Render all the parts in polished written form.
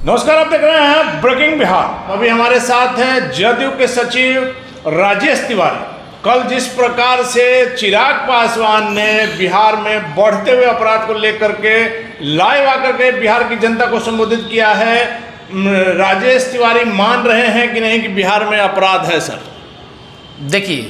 नमस्कार, आप देख रहे हैं ब्रेकिंग बिहार। अभी हमारे साथ हैं जदयू के सचिव राजेश तिवारी। कल जिस प्रकार से चिराग पासवान ने बिहार में बढ़ते हुए अपराध को लेकर के लाइव आकर के बिहार की जनता को संबोधित किया है, राजेश तिवारी मान रहे हैं कि नहीं कि बिहार में अपराध है? सर देखिए,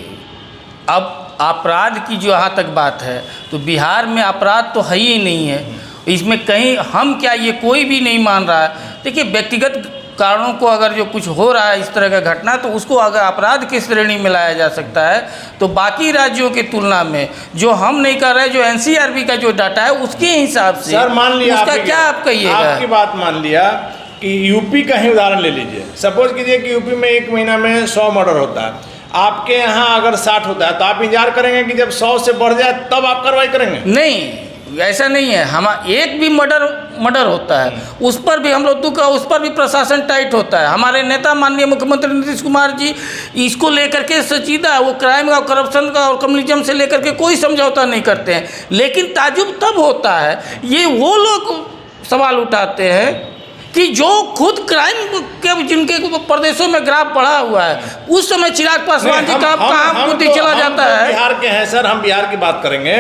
अब अपराध की जो यहाँ तक बात है तो बिहार में अपराध तो है ही नहीं है। इसमें कहीं हम क्या, ये कोई भी नहीं मान रहा है। देखिए, व्यक्तिगत कारणों को अगर जो कुछ हो रहा है इस तरह का घटना, तो उसको अगर अपराध की श्रेणी में लाया जा सकता है तो बाकी राज्यों की तुलना में जो हम नहीं कर रहे, जो एनसीआरबी का जो डाटा है उसके हिसाब से सर मान लिया, उसका क्या आप कहिएगा? आपकी बात मान लिया कि यूपी का ही उदाहरण ले लीजिए। सपोज कीजिए कि यूपी में एक महीना में 100 मर्डर होता है, आपके यहाँ अगर 60 होता है तो आप इंतजार करेंगे कि जब 100 से बढ़ जाए तब आप कार्रवाई करेंगे? नहीं, ऐसा नहीं है। हम एक भी मर्डर होता है उस पर भी हम लोग दुख, उस पर भी प्रशासन टाइट होता है। हमारे नेता माननीय मुख्यमंत्री नीतीश कुमार जी इसको लेकर के संजीदा, वो क्राइम का, करप्शन का और कम्युनिज्म से लेकर के कोई समझौता नहीं करते हैं। लेकिन ताजुब तब होता है, ये वो लोग सवाल उठाते हैं कि जो खुद क्राइम के जिनके प्रदेशों में ग्राफ बढ़ा हुआ है, उस समय चिराग पासवान जी का कहाँ बुद्धि चला जाता है। बिहार के हैं सर, हम बिहार की बात करेंगे।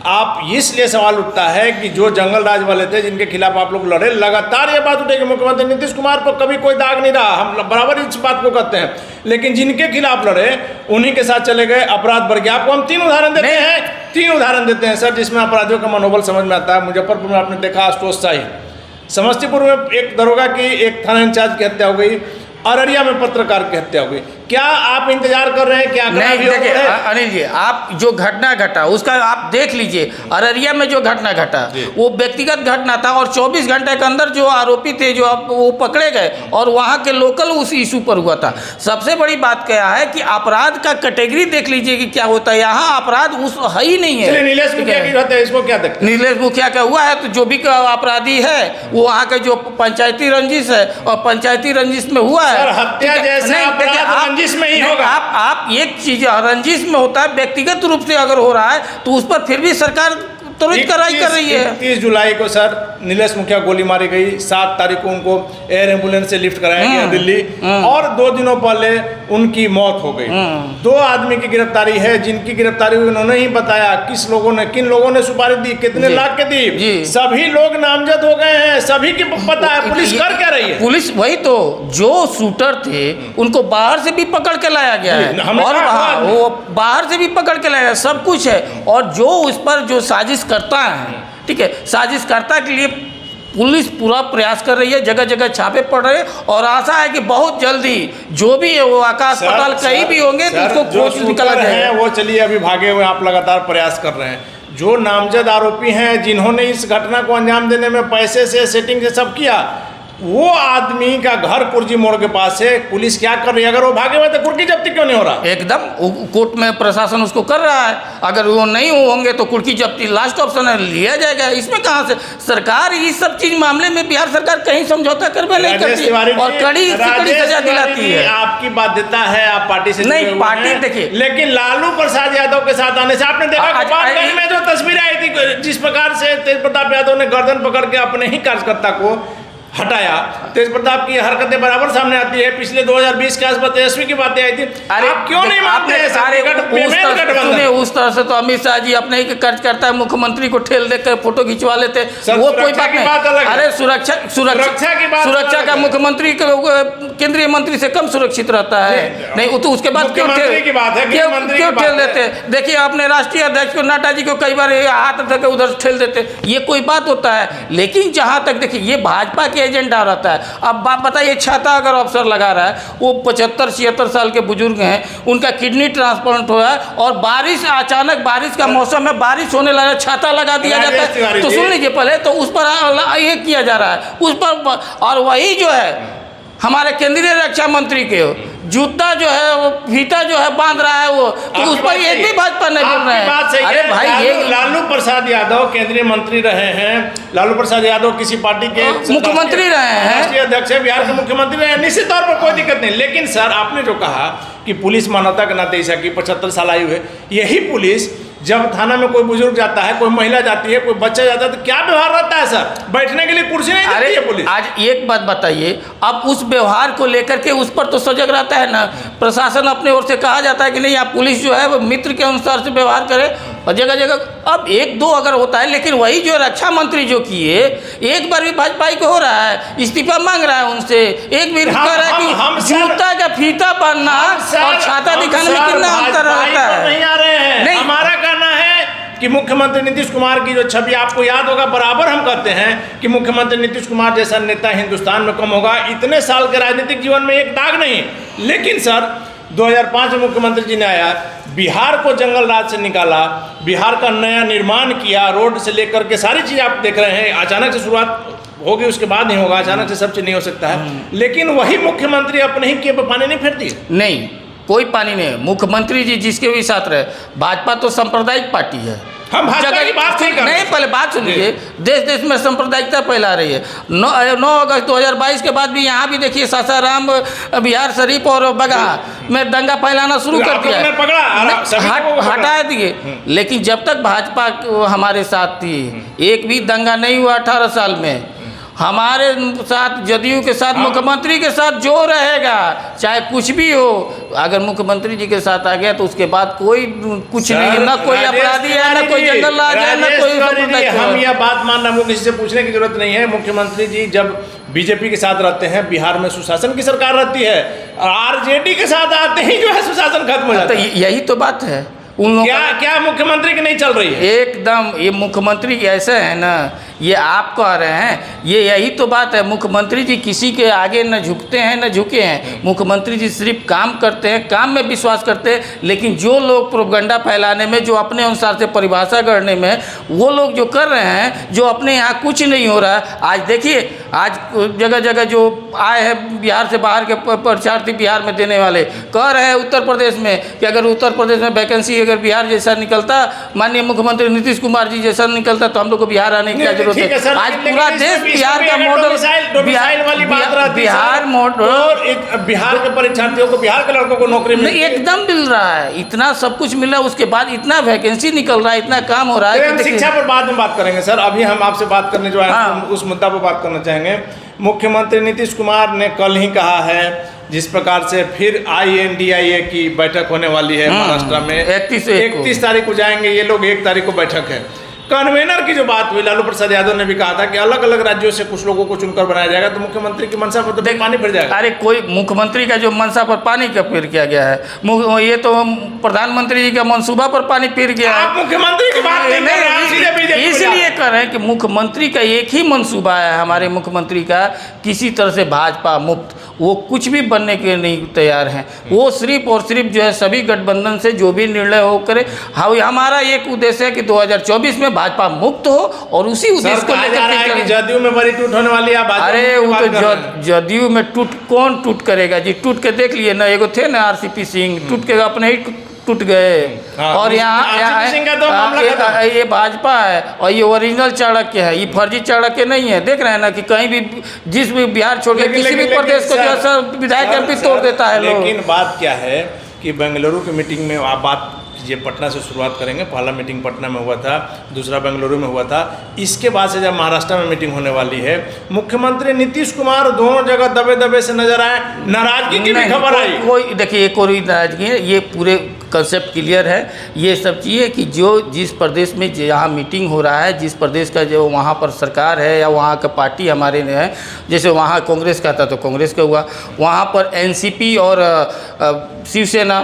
आप इसलिए सवाल उठता है कि जो जंगल राज वाले थे जिनके खिलाफ आप लोग लड़े, लगातार ये बात उठेगी मुख्यमंत्री नीतीश कुमार पर कभी कोई दाग नहीं रहा, हम बराबर इस बात को कहते हैं। लेकिन जिनके खिलाफ लड़े उन्हीं के साथ चले गए, अपराध बढ़ गया। आपको हम 3 उदाहरण देते हैं सर, जिसमें अपराधियों का मनोबल समझ में आता है। मुजफ्फरपुर में आपने देखा आशुतोष शाही, समस्तीपुर में एक दरोगा की, एक थाना इंचार्ज की हत्या हो गई, अररिया में पत्रकार की हत्या हो गई। क्या आप इंतजार कर रहे हैं? क्या नहीं, देखिए अनिल जी, आप जो घटना घटा उसका आप देख लीजिए। अररिया में जो घटना घटा वो व्यक्तिगत घटना था और 24 घंटे के अंदर जो आरोपी थे जो वो पकड़े गए और वहाँ के लोकल उस इशू पर हुआ था। सबसे बड़ी बात क्या है कि अपराध का कैटेगरी देख लीजिए कि क्या होता है। यहाँ अपराध उस है ही नहीं है। नीलेश मुखिया की हत्या, इसको क्या देखते हैं? नीलेश मुखिया का हुआ है तो जो भी अपराधी है वो वहाँ के जो पंचायती रंजिश है, और पंचायती रंजिश में हुआ है। हत्या जैसा अपराध रंजिश में ही होगा। आप एक चीज रंजिश में होता है, व्यक्तिगत रूप से अगर हो रहा है तो उस पर फिर भी सरकार तुरंत कार्रवाई कर रही है। 31 जुलाई को सर नीलेश मुखिया गोली मारी गई, 7 तारीख को उनको एयर एम्बुलेंस से लिफ्ट कराया गया दिल्ली, और 2 दिनों पहले उनकी मौत हो गई। 2 आदमी की गिरफ्तारी है, जिनकी गिरफ्तारी हुई उन्होंने ही बताया किन लोगों ने सुपारी दी, कितने लाख के दी। सभी लोग नामजद हो गए हैं, सभी की पता है। पुलिस कर क्या रही है? पुलिस वही तो, जो शूटर थे उनको बाहर से भी पकड़ के लाया गया है, और वो बाहर से भी पकड़ के लाया गया, सब कुछ है। और जो उस पर जो साजिश करता है, ठीक है, साजिशकर्ता के लिए पुलिस पूरा प्रयास कर रही है, जगह जगह छापे पड़ रहे हैं, और आशा है कि बहुत जल्दी जो भी है वो आकाश पाताल कहीं भी होंगे तो उसको खोज निकाला जाएगा। वो चलिए अभी भागे हुए, आप लगातार प्रयास कर रहे हैं। जो नामजद आरोपी हैं, जिन्होंने इस घटना को अंजाम देने में पैसे से, सेटिंग से सब किया, वो आदमी का घर कुर्जी मोड़ के पास है। पुलिस क्या कर रही है? अगर वो भागे हुए तो कुर्की जब्ती क्यों नहीं हो रहा? एकदम कोर्ट में प्रशासन उसको कर रहा है। अगर वो नहीं होंगे तो कुर्की जब्ती लास्ट ऑप्शन है, लिया जाएगा। इसमें कहाँ से सरकार इस सब चीज मामले में बिहार सरकार कहीं समझौता करवे नहीं करती और कड़ी से कड़ी सजा दिलाती है। आपकी बाध्यता है, आप पार्टी से नहीं, पार्टी देखिए, लेकिन लालू प्रसाद यादव के साथ आने से आपने देखा गोपालगंज में जो तस्वीरें आई थी, जिस प्रकार से तेज प्रताप यादव ने गर्दन पकड़ के अपने ही कार्यकर्ता को हटाया। तेज प्रताप की हरकतें बराबर सामने आती है। पिछले 2020 के आसपास तेजस्वी की बातें आई थी। आप क्यों नहीं मानते हैं? उस तरह से तो अमित शाह जी अपने ही कर्ज करता है, मुख्यमंत्री को ठेल देकर फोटो खिंचवा लेते, वो कोई बात नहीं। अरे सुरक्षा का मुख्यमंत्री केंद्रीय मंत्री से कम सुरक्षित रहता है। नहीं तो उसके बाद क्यों ठेल देते? देखिए, अपने राष्ट्रीय अध्यक्ष को, नड्डा जी को कई बार हाथ धर के उधर ठेल देते, ये कोई बात होता है? लेकिन जहाँ तक देखिए, ये भाजपा के एजेंडा रहता है। अब बात बताइए, छाता अगर अफसर लगा रहा है, वो 75-76 साल के बुजुर्ग हैं, उनका किडनी ट्रांसप्लांट हुआ है, और बारिश, अचानक बारिश का मौसम है, बारिश होने लगा, छाता लगा दिया जाता है। तो सुन लीजिए पहले, तो उस पर ये किया जा रहा है उस पर। और वही जो है हमारे केंद्रीय रक्षा मंत्री के जूता जो है, वो फीता जो है बांध रहा है, वो तो उस पर एक भी भाजपा नहीं बोल रहे हैं। अरे भाई, ये लालू प्रसाद यादव केंद्रीय मंत्री रहे हैं, लालू प्रसाद यादव किसी पार्टी के मुख्यमंत्री रहे हैं, राष्ट्रीय अध्यक्ष है, बिहार के मुख्यमंत्री रहे हैं, निश्चित तौर पर कोई दिक्कत नहीं। लेकिन सर, आपने जो कहा कि पुलिस मानवता के नाते ऐसा कि 75 साल आयु है, यही पुलिस जब थाना में कोई बुजुर्ग जाता है, कोई महिला जाती है, कोई बच्चा जाता है, तो क्या व्यवहार रहता है सर? बैठने के लिए कुर्सी नहीं देती है पुलिस। आज एक बात बताइए, अब उस व्यवहार को लेकर के उस पर तो सजग रहता है ना प्रशासन, अपने ओर से कहा जाता है कि नहीं आप पुलिस जो है वो मित्र के अनुसार से व्यवहार करे, और जगह जगह अब एक दो अगर होता है, लेकिन वही जो रक्षा मंत्री जो किए, एक बार भी भाजपा को हो रहा है, इस्तीफा मांग रहा है उनसे, एक भी कह रहा है कि जूता का फीता पहनना और छाता दिखाने में कितना अंतर रहता है। नहीं आ रहे हैं, नहीं। हमारा कहना है कि मुख्यमंत्री नीतीश कुमार की जो छवि आपको याद होगा, बराबर हम कहते हैं कि मुख्यमंत्री नीतीश कुमार जैसा नेता हिंदुस्तान में कम होगा। इतने साल के राजनीतिक जीवन में एक दाग नहीं, लेकिन सर 2005 में मुख्यमंत्री जी ने आया, बिहार को जंगल राज से निकाला, बिहार का नया निर्माण किया, रोड से लेकर के सारी चीज़ आप देख रहे हैं। अचानक से शुरुआत होगी, उसके बाद नहीं होगा, अचानक से सब चीज़ नहीं हो सकता है। लेकिन वही मुख्यमंत्री अपने ही के पानी नहीं फेरती है। नहीं, कोई पानी नहीं। मुख्यमंत्री जी जिसके भी साथ रहे, भाजपा तो सांप्रदायिक पार्टी है। हम भाजपा की बात नहीं कर रहे। नहीं, पहले बात सुनिए, देश देश में सांप्रदायिकता फैला रही है। 9 अगस्त 2022 के बाद भी यहाँ भी देखिए सासाराम, बिहार शरीफ और बगहा में दंगा फैलाना शुरू कर दिया है, हटा दिए। लेकिन जब तक भाजपा हमारे साथ थी, एक भी दंगा नहीं हुआ 18 साल में। हमारे साथ, जदयू के साथ, मुख्यमंत्री के साथ जो रहेगा, चाहे कुछ भी हो, अगर मुख्यमंत्री जी के साथ आ गया तो उसके बाद कोई कुछ नहीं है, ना कोई अपराधी है, ना कोई जंगल राज है, ना कोई। हम यह बात मानना, वो किसी से पूछने की जरूरत नहीं है। मुख्यमंत्री जी जब बीजेपी के साथ रहते हैं, बिहार में सुशासन की सरकार रहती है, आरजेडी के साथ आते ही जो है सुशासन खत्म हो जाता है। यही तो बात है। उन क्या मुख्यमंत्री की नहीं चल रही है? एकदम, ये मुख्यमंत्री ऐसे है ना, ये आप कह रहे हैं, ये यही तो बात है। मुख्यमंत्री जी किसी के आगे न झुकते हैं न झुके हैं। मुख्यमंत्री जी सिर्फ काम करते हैं, काम में विश्वास करते हैं। लेकिन जो लोग प्रोपगंडा फैलाने में, जो अपने अनुसार से परिभाषा करने में, वो लोग जो कर रहे हैं, जो अपने यहाँ कुछ नहीं हो रहा है। आज देखिए, आज जगह जगह जो आए हैं बिहार से बाहर के परीक्षार्थी, बिहार में देने वाले, कह रहे हैं उत्तर प्रदेश में कि अगर उत्तर प्रदेश में वैकेंसी अगर बिहार जैसा निकलता, माननीय मुख्यमंत्री नीतीश कुमार जी जैसा निकलता, तो हम लोग को बिहार आने की क्या जरूरत है। आज पूरा देश बिहार का मॉडल, बिहार मॉडल, बिहार के परीक्षार्थियों को, बिहार के लड़कों को नौकरी नहीं एकदम मिल रहा है, इतना सब कुछ मिल रहा है, उसके बाद इतना वैकेंसी निकल रहा है, इतना काम हो रहा है। हम शिक्षा पर बाद में बात करेंगे सर, अभी हम आपसे बात करने जो है उस मुद्दा पर बात करना चाहेंगे। मुख्यमंत्री नीतीश कुमार ने कल ही कहा है, जिस प्रकार से फिर INDIA की बैठक होने वाली है महाराष्ट्र में, 31 तारीख को जाएंगे ये लोग, 1 तारीख को बैठक है। कन्वेनर की जो बात हुई, लालू प्रसाद यादव ने भी कहा था कि अलग अलग राज्यों से कुछ लोगों को चुनकर बनाया जाएगा, तो मुख्यमंत्री की मंशा पर तो पानी फिर जाएगा। अरे कोई मुख्यमंत्री का जो मंशा पर पानी का फिर किया गया है, ये तो प्रधानमंत्री जी का मंसूबा पर पानी फिर गया है। आप मुख्यमंत्री की बात नहीं कर रहे हैं, इसलिए कर रहे हैं कि मुख्यमंत्री का एक ही मंसूबा है, हमारे मुख्यमंत्री का, किसी तरह से भाजपा मुक्त, वो कुछ भी बनने के नहीं तैयार हैं। वो सिर्फ और सिर्फ जो है सभी गठबंधन से जो भी निर्णय हो करे। हाँ, हमारा एक उद्देश्य है कि 2024 में भाजपा मुक्त हो, और उसी उद्देश्य को लेकर जदयू में बड़ी टूट होने वाली है। अरे वो तो जदयू में कौन टूट करेगा जी? टूट के देख लिए ना, एगो थे ना RCP सिंह, टूट के अपने ही टूट गए। और यहाँ ये भाजपा है, और ये ओरिजिनल चाणक्य है, ये फर्जी चाणक्य नहीं है। देख रहे हैं ना कि कहीं भी, जिस भी बिहार छोड़ के किसी भी प्रदेश को जो है विधायक MP तोड़ देता है। लेकिन बात क्या है कि बेंगलुरु की मीटिंग में आप बात ये पटना से शुरुआत करेंगे। पहला मीटिंग पटना में हुआ था, दूसरा बेंगलुरु में हुआ था। इसके बाद से जब महाराष्ट्र में मीटिंग होने वाली है, मुख्यमंत्री नीतीश कुमार दोनों जगह दबे दबे से नजर आए। नाराजगी की भी खबर आई। कोई देखिए, एक और नाराजगी है, ये पूरे कंसेप्ट क्लियर है। ये सब चीज़ें कि जो जिस प्रदेश में जहाँ मीटिंग हो रहा है, जिस प्रदेश का जो वहाँ पर सरकार है या वहाँ का पार्टी हमारे ने है, जैसे वहाँ कांग्रेस का था तो कांग्रेस का हुआ, वहाँ पर NCP और शिवसेना,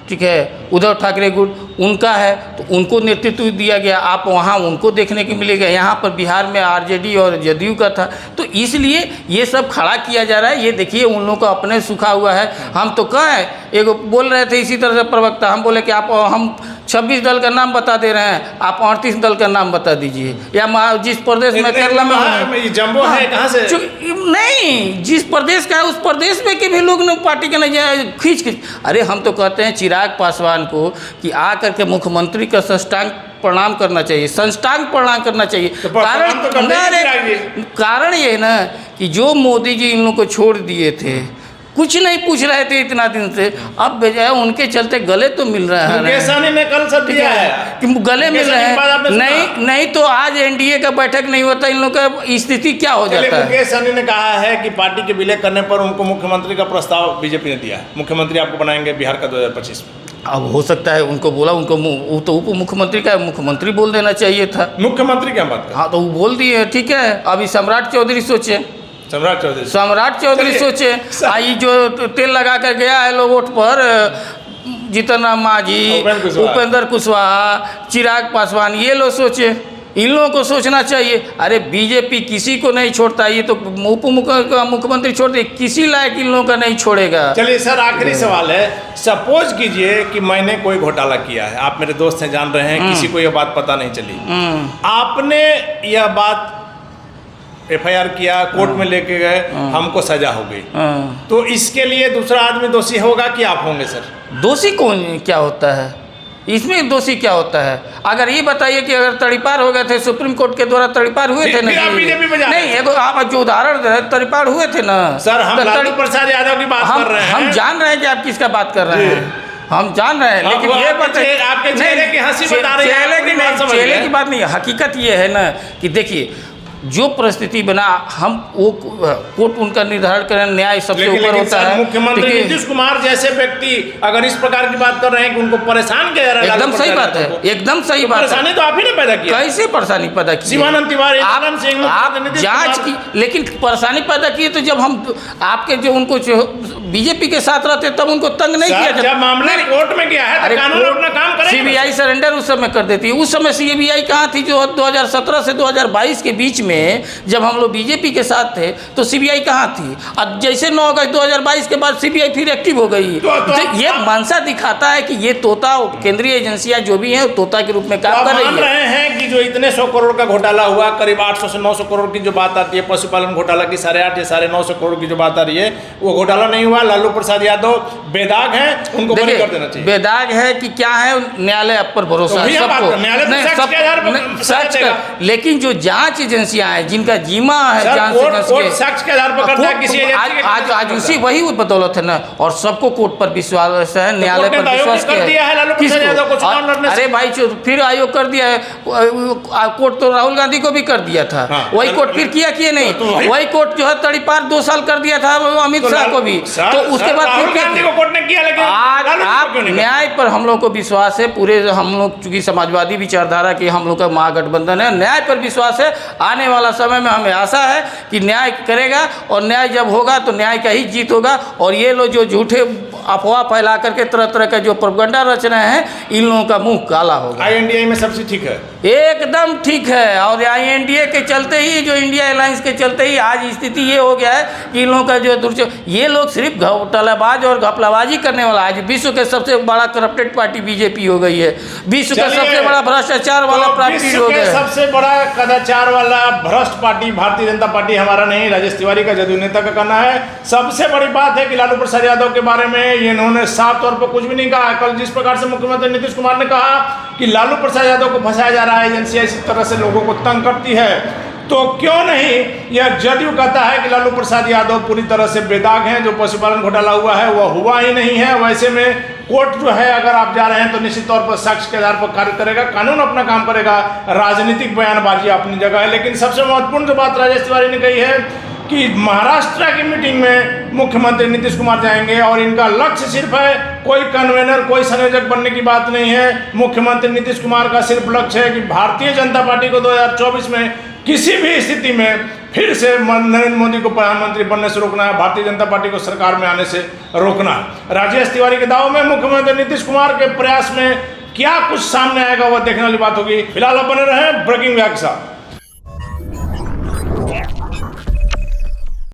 ठीक है, उद्धव ठाकरे गुट उनका है, तो उनको नेतृत्व दिया गया। आप वहाँ उनको देखने को मिलेगा। यहाँ पर बिहार में RJD और जदयू का था, तो इसलिए ये सब खड़ा किया जा रहा है। ये देखिए, उन लोगों का अपने सूखा हुआ है। हम तो कहें, एक बोल रहे थे इसी तरह से प्रवक्ता, हम बोले कि आप हम 26 दल का नाम बता दे रहे हैं, आप 38 दल का नाम बता दीजिए। या जिस प्रदेश में केरला में जम्बो है, कहाँ से नहीं, जिस प्रदेश का है उस प्रदेश में के भी लोग ने पार्टी के नहीं खींच। अरे हम तो कहते हैं चिराग पासवान को कि आ करके मुख्यमंत्री का साष्टांग प्रणाम करना चाहिए, साष्टांग प्रणाम करना चाहिए। कारण ये है ना कि जो मोदी जी इन लोगों को छोड़ दिए थे, कुछ नहीं पूछ रहे थे इतना दिन से, अब बजाय उनके चलते गले तो मिल रहा है। मुकेश सहनी ने कल सब दिया है कि गले मिल रहे हैं, नहीं तो आज एनडीए का बैठक नहीं होता, इन लोगों का स्थिति क्या हो जाता है। मुकेश सहनी ने कहा है कि पार्टी के विलय करने पर उनको मुख्यमंत्री का प्रस्ताव बीजेपी ने दिया है, मुख्यमंत्री आपको बनाएंगे बिहार का 2025 में। अब हो सकता है उनको बोला, उनको वो तो उप मुख्यमंत्री का मुख्यमंत्री बोल देना चाहिए था। मुख्यमंत्री क्या बात कर? हाँ तो वो बोल दिए, ठीक है। अभी सम्राट चौधरी सोचे, सम्राट चौधरी सोचे, आई जो तेल लगा कर गया है लोग वोट पर, जीतन राम मांझी, उपेंद्र कुशवाहा, चिराग पासवान, ये लोग सोचे, इन लोगों को सोचना चाहिए। अरे बीजेपी किसी को नहीं छोड़ता, ये तो उप मुख्यमंत्री छोड़ दे, किसी लायक इन लोगों का नहीं छोड़ेगा। चलिए सर, आखिरी सवाल है, सपोज कीजिए कि मैंने कोई घोटाला किया है, आप मेरे दोस्त हैं, जान रहे हैं, किसी को यह बात पता नहीं चली, आपने यह बात FIR किया, कोर्ट में लेके गए, हमको सजा हो गई, तो इसके लिए दूसरा आदमी दोषी होगा कि आप होंगे सर? दोषी कौन क्या होता है इसमें, दोषी क्या होता है? अगर ये बताइए कि अगर तड़ीपार हो गए थे, सुप्रीम कोर्ट के द्वारा तड़ीपार हुए थे ना, नहीं आप जो उदाहरण तड़ीपार हुए थे ना सर, हम लालू प्रसाद यादव की बात कर रहे हैं, हम जान रहे हैं कि आप किसका बात कर रहे हैं, हम जान रहे हैं, लेकिन ये बताइए आपके चेहरे की हंसी बता रही है, चेहरे की बात नहीं, हकीकत ये है ना कि देखिए जो परिस्थिति बना, हम वो कोर्ट उनका निर्धारण करें, न्याय सबसे ऊपर होता है। मुख्यमंत्री नीतीश कुमार जैसे व्यक्ति अगर इस प्रकार की बात कर रहे हैं कि उनको परेशान किया जा रहा है, एकदम सही बात है, एकदम सही बात है। परेशानी तो आप ही ने पैदा की, कैसे परेशानी पैदा की? शिवानंद तिवारी, आप जांच की, लेकिन परेशानी पैदा की तो जब हम आपके जो उनको बीजेपी के साथ रहते तब उनको तंग नहीं किया। जब मामला कोर्ट में गया है तो कानून अपना काम करेगा। सीबीआई सरेंडर उस समय कर देती है, उस समय सीबीआई कहाँ थी? जो 2017 से 2022 के बीच में जब हम लोग बीजेपी के साथ थे तो सीबीआई कहाँ थी? अब जैसे 9 अगस्त 2022 के बाद सीबीआई फिर एक्टिव हो गई। तो ये मंशा दिखाता है कि ये तोता, केंद्रीय एजेंसियां जो भी हैं तोता के रूप में काम कर रहे हैं कि जो इतने 100 करोड़ का घोटाला हुआ, करीब 800 से 900 करोड़ की जो बात आती है, पशुपालन घोटाला की 8.5 या 950 करोड़ की जो बात आ रही है, वो घोटाला नहीं हुआ। लालू प्रसाद यादव बेदाग हैं, उनको बरी कर देना चाहिए। बेदाग है कि क्या है, न्यायालय पर भरोसा है सबको, सच कर, लेकिन जो जांच एजेंसियां हैं जिनका जीमा है जांच साक्ष्य के आधार पर करता है किसी आज उसी वही बदौलत है ना, और सबको कोर्ट पर विश्वास है, न्यायालय पर विश्वास किया है। अरे भाई फिर आयोग कर दिया है, कोर्ट तो राहुल गांधी को भी कर दिया था, वही कोर्ट फिर किया कि नहीं? वही कोर्ट जो है तड़ीपार 2 साल कर दिया था अमित शाह को भी, तो उसके बाद आज आप न्याय पर हम लोग को विश्वास है, पूरे हम लोग चूंकि समाजवादी विचारधारा की हम लोग का महागठबंधन है, न्याय पर विश्वास है। आने वाला समय में हमें आशा है कि न्याय करेगा, और न्याय जब होगा तो न्याय का ही जीत होगा। और ये लोग जो झूठे अफवाह फैला करके तरह तरह का जो प्रोपेगेंडा रच रहे हैं, इन लोगों का मुंह काला होगा। INDA में सबसे ठीक है, एकदम ठीक है। और INDA के चलते ही, जो इंडिया अलायंस के चलते ही आज स्थिति ये हो गया है कि इन लोगों का जो ये लोग सिर्फ घोटालाबाज और घपलाबाजी करने वाला, आज विश्व के सबसे बड़ा करप्टेड पार्टी बीजेपी हो गई है, विश्व का सबसे बड़ा भ्रष्टाचार वाला पार्टी हो गया, सबसे बड़ा कदाचार वाला भ्रष्ट पार्टी भारतीय जनता पार्टी हमारा नहीं, राजेश तिवारी का जदयू नेता का कहना है। सबसे बड़ी बात है कि लालू प्रसाद यादव के बारे में इन्होंने साफ तौर पर कुछ भी नहीं कहा। कल जिस प्रकार से मुख्यमंत्री नीतीश कुमार ने कहा कि लालू प्रसाद यादव को फंसाया जा रहा है, एजेंसियां इस तरह से लोगों को तंग करती है, तो क्यों नहीं यह जदयू कहता है कि लालू प्रसाद यादव पूरी तरह से बेदाग हैं, जो पशुपालन घोटाला हुआ है वह हुआ ही नहीं है। वैसे में कोर्ट जो है, अगर आप जा रहे हैं तो निश्चित तौर पर साक्ष्य के आधार पर कार्य करेगा, कानून अपना काम करेगा, राजनीतिक बयानबाजी अपनी जगह है। लेकिन सबसे महत्वपूर्ण जो बात राजेश तिवारी ने कही है कि महाराष्ट्र की मीटिंग में मुख्यमंत्री नीतीश कुमार जाएंगे और इनका लक्ष्य सिर्फ है, कोई कन्वेनर, कोई संयोजक बनने की बात नहीं है। मुख्यमंत्री नीतीश कुमार का सिर्फ लक्ष्य है कि भारतीय जनता पार्टी को 2024 में किसी भी स्थिति में फिर से नरेंद्र मोदी को प्रधानमंत्री बनने से रोकना है, भारतीय जनता पार्टी को सरकार में आने से रोकना है। राजेश तिवारी के दाव में मुख्यमंत्री नीतीश कुमार के प्रयास में क्या कुछ सामने आएगा वह देखने वाली बात होगी। फिलहाल आप बने रहे ब्रेकिंग के साथ।